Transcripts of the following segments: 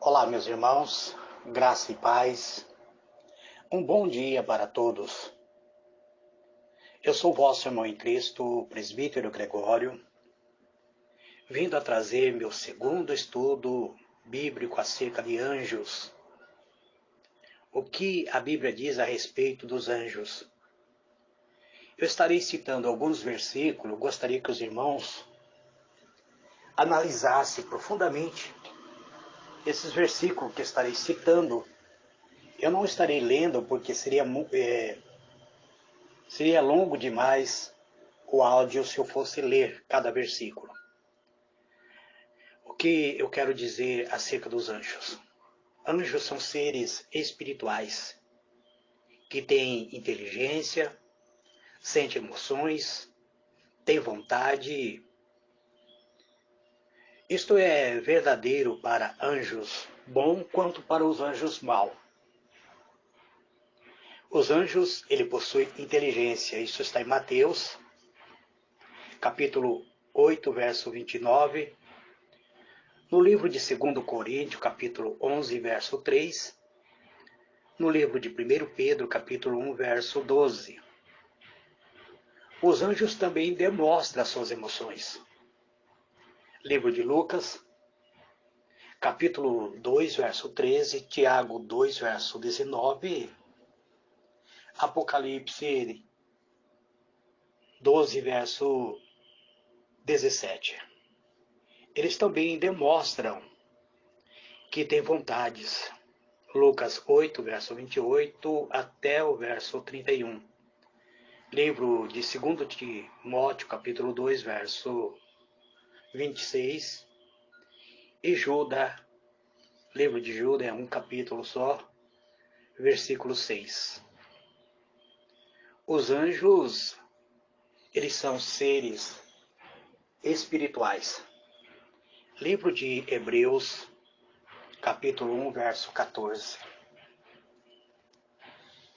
Olá, meus irmãos, graça e paz. Um bom dia para todos. Eu sou o vosso irmão em Cristo, o presbítero Gregório, vindo a trazer meu segundo estudo bíblico acerca de anjos. O que a Bíblia diz a respeito dos anjos? Eu estarei citando alguns versículos, gostaria que os irmãos analisassem profundamente esses versículos que estarei citando. Eu não estarei lendo porque seria longo demais o áudio se eu fosse ler cada versículo. O que eu quero dizer acerca dos anjos? Anjos são seres espirituais que têm inteligência, sentem emoções, têm vontade. Isto é verdadeiro para anjos bons quanto para os anjos maus. Os anjos, ele possui inteligência. Isso está em Mateus, capítulo 8, verso 29. No livro de 2 Coríntios, capítulo 11, verso 3. No livro de 1 Pedro, capítulo 1, verso 12. Os anjos também demonstram suas emoções. Livro de Lucas, capítulo 2, verso 13. Tiago 2, verso 19. Apocalipse 12, verso 17. Eles também demonstram que têm vontades. Lucas 8, verso 28 até o verso 31. Livro de 2 Timóteo, capítulo 2, verso 26. E Judas, livro de Judas é um capítulo só, versículo 6. Os anjos, eles são seres espirituais. Livro de Hebreus, capítulo 1, verso 14.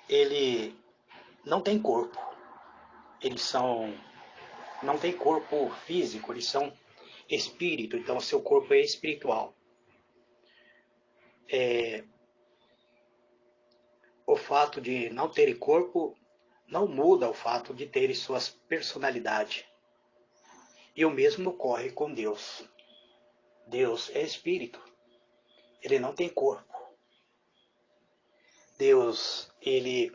Ele não tem corpo. Não tem corpo físico, eles são espírito, então seu corpo é espiritual. O fato de não terem corpo não muda o fato de terem suas personalidades. E o mesmo ocorre com Deus. Deus é espírito, ele não tem corpo. Deus, ele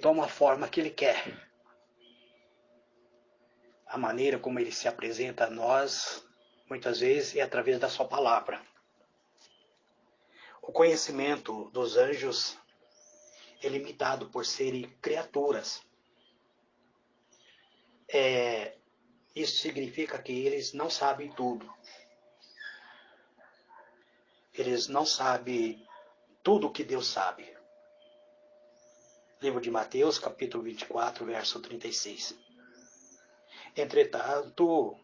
toma a forma que ele quer. A maneira como ele se apresenta a nós, muitas vezes, é através da sua palavra. O conhecimento dos anjos é limitado por serem criaturas. Isso significa que eles não sabem tudo. Eles não sabem tudo o que Deus sabe. Livro de Mateus, capítulo 24, verso 36. Entretanto,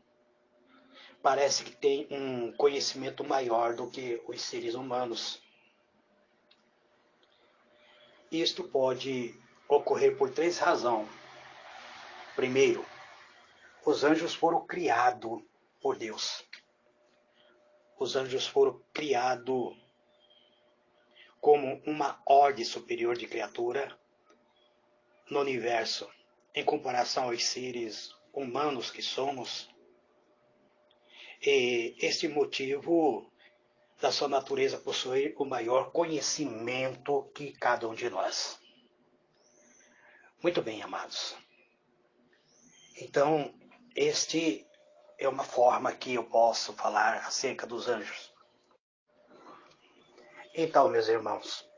parece que tem um conhecimento maior do que os seres humanos. Isto pode ocorrer por três razões. Primeiro, os anjos foram criados por Deus. Os anjos foram criados como uma ordem superior de criatura no universo, em comparação aos seres humanos que somos. E este motivo da sua natureza possui o maior conhecimento que cada um de nós. Muito bem, amados. Então, este é uma forma que eu posso falar acerca dos anjos. Então, meus irmãos,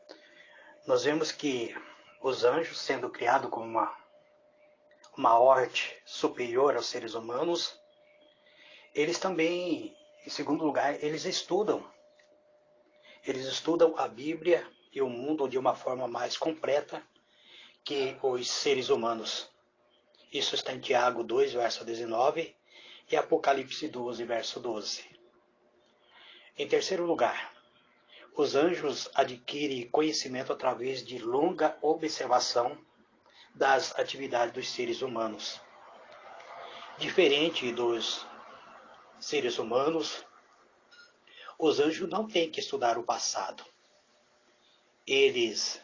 nós vemos que os anjos, sendo criados como uma ordem superior aos seres humanos, eles também, em segundo lugar, eles estudam. Eles estudam a Bíblia e o mundo de uma forma mais completa que os seres humanos. Isso está em Tiago 2, verso 19 e Apocalipse 12, verso 12. Em terceiro lugar, os anjos adquirem conhecimento através de longa observação das atividades dos seres humanos. Diferente dos seres humanos, os anjos não têm que estudar o passado. Eles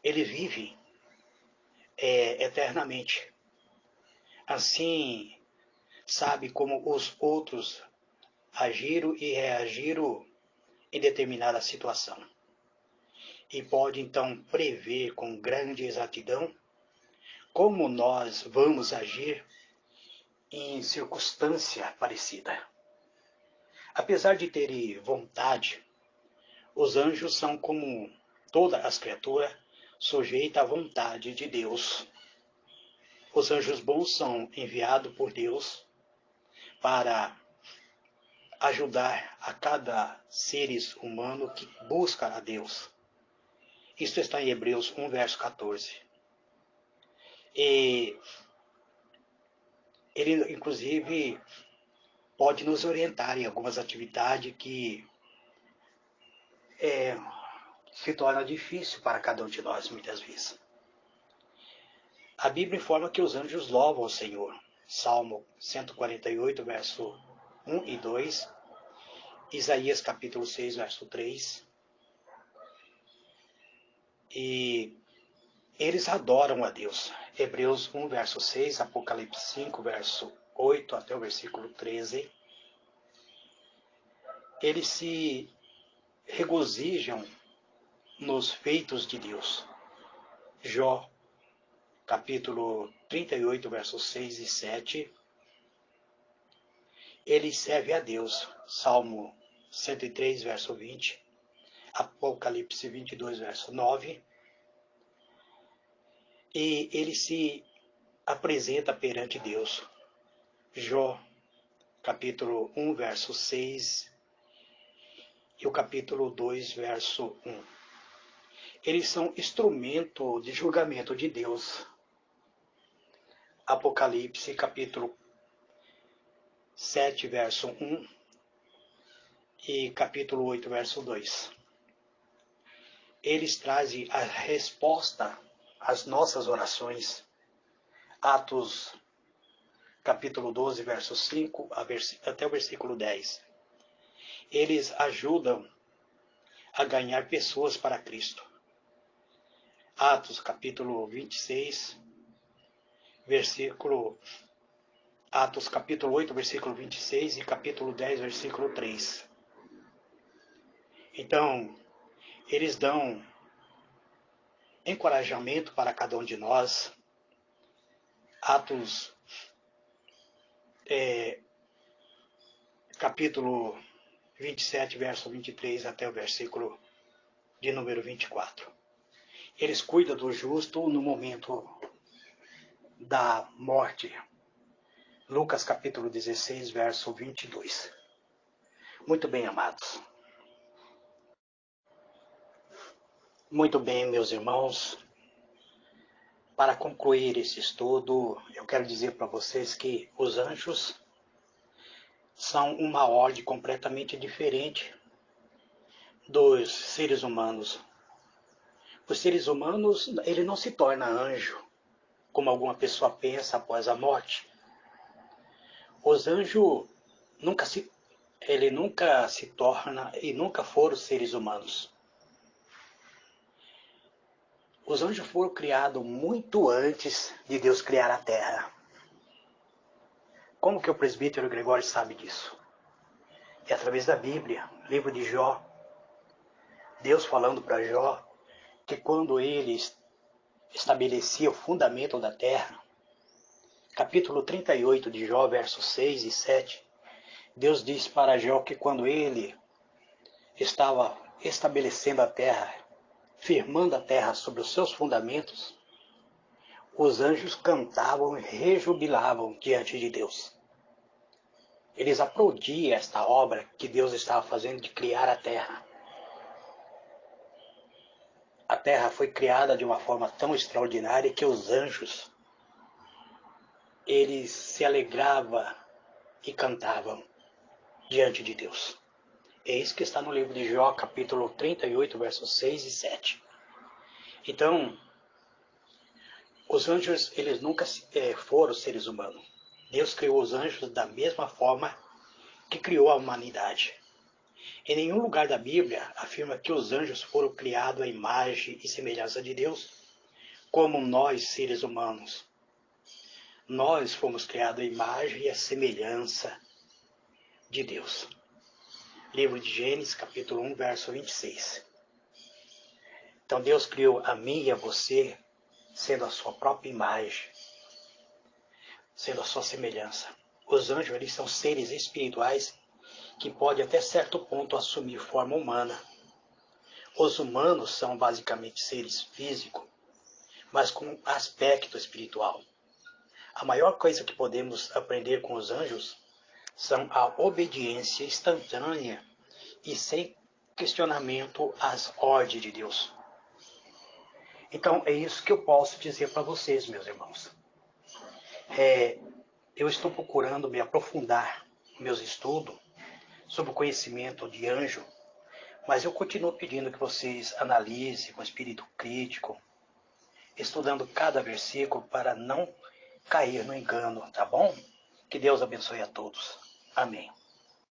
vivem eternamente. Assim, sabe como os outros agiram e reagiram em determinada situação. E pode então prever com grande exatidão como nós vamos agir em circunstância parecida. Apesar de terem vontade, os anjos são como todas as criaturas sujeitas à vontade de Deus. Os anjos bons são enviados por Deus para ajudar a cada ser humano que busca a Deus. Isso está em Hebreus 1, verso 14. E ele, inclusive, pode nos orientar em algumas atividades que se torna difícil para cada um de nós, muitas vezes. A Bíblia informa que os anjos louvam o Senhor. Salmo 148, verso 1 e 2. Isaías capítulo 6, verso 3. E eles adoram a Deus. Hebreus 1, verso 6, Apocalipse 5, verso 8 até o versículo 13. Eles se regozijam nos feitos de Deus. Jó, capítulo 38, versos 6 e 7. Ele serve a Deus. Salmo 103, verso 20. Apocalipse 22, verso 9. E ele se apresenta perante Deus. Jó, capítulo 1, verso 6. E o capítulo 2, verso 1. Eles são instrumento de julgamento de Deus. Apocalipse, capítulo 7, verso 1 e capítulo 8, verso 2. Eles trazem a resposta às nossas orações. Atos, capítulo 12, verso 5 até o versículo 10. Eles ajudam a ganhar pessoas para Cristo. Atos, capítulo 26, Atos, capítulo 8, versículo 26 e capítulo 10, versículo 3. Então, eles dão encorajamento para cada um de nós. Atos, capítulo 27, verso 23 até o versículo de número 24. Eles cuidam do justo no momento da morte. Lucas capítulo 16, verso 22. Muito bem, amados. Muito bem, meus irmãos. Para concluir esse estudo, eu quero dizer para vocês que os anjos são uma ordem completamente diferente dos seres humanos. Os seres humanos, ele não se torna anjo, como alguma pessoa pensa após a morte. Os anjos nunca se torna e nunca foram seres humanos. Os anjos foram criados muito antes de Deus criar a terra. Como que o presbítero Gregório sabe disso? É através da Bíblia, livro de Jó. Deus falando para Jó que quando ele estabelecia o fundamento da terra, capítulo 38 de Jó, versos 6 e 7, Deus disse para Jó que quando ele estava estabelecendo a terra, firmando a terra sobre os seus fundamentos, os anjos cantavam e rejubilavam diante de Deus. Eles aplaudiam esta obra que Deus estava fazendo de criar a terra. A terra foi criada de uma forma tão extraordinária que os anjos, eles se alegravam e cantavam diante de Deus. É isso que está no livro de Jó, capítulo 38, versos 6 e 7. Então, os anjos, eles nunca foram seres humanos. Deus criou os anjos da mesma forma que criou a humanidade. Em nenhum lugar da Bíblia afirma que os anjos foram criados à imagem e semelhança de Deus, como nós, seres humanos. Nós fomos criados à imagem e à semelhança de Deus. Livro de Gênesis, capítulo 1, verso 26. Então Deus criou a mim e a você, sendo a sua própria imagem, sendo a sua semelhança. Os anjos, eles são seres espirituais que podem até certo ponto assumir forma humana. Os humanos são basicamente seres físicos, mas com aspecto espiritual. A maior coisa que podemos aprender com os anjos são a obediência instantânea e sem questionamento às ordens de Deus. Então é isso que eu posso dizer para vocês, meus irmãos. Eu estou procurando me aprofundar nos meus estudos sobre o conhecimento de anjo, mas eu continuo pedindo que vocês analisem com espírito crítico, estudando cada versículo para não cair no engano, tá bom? Que Deus abençoe a todos. Amém.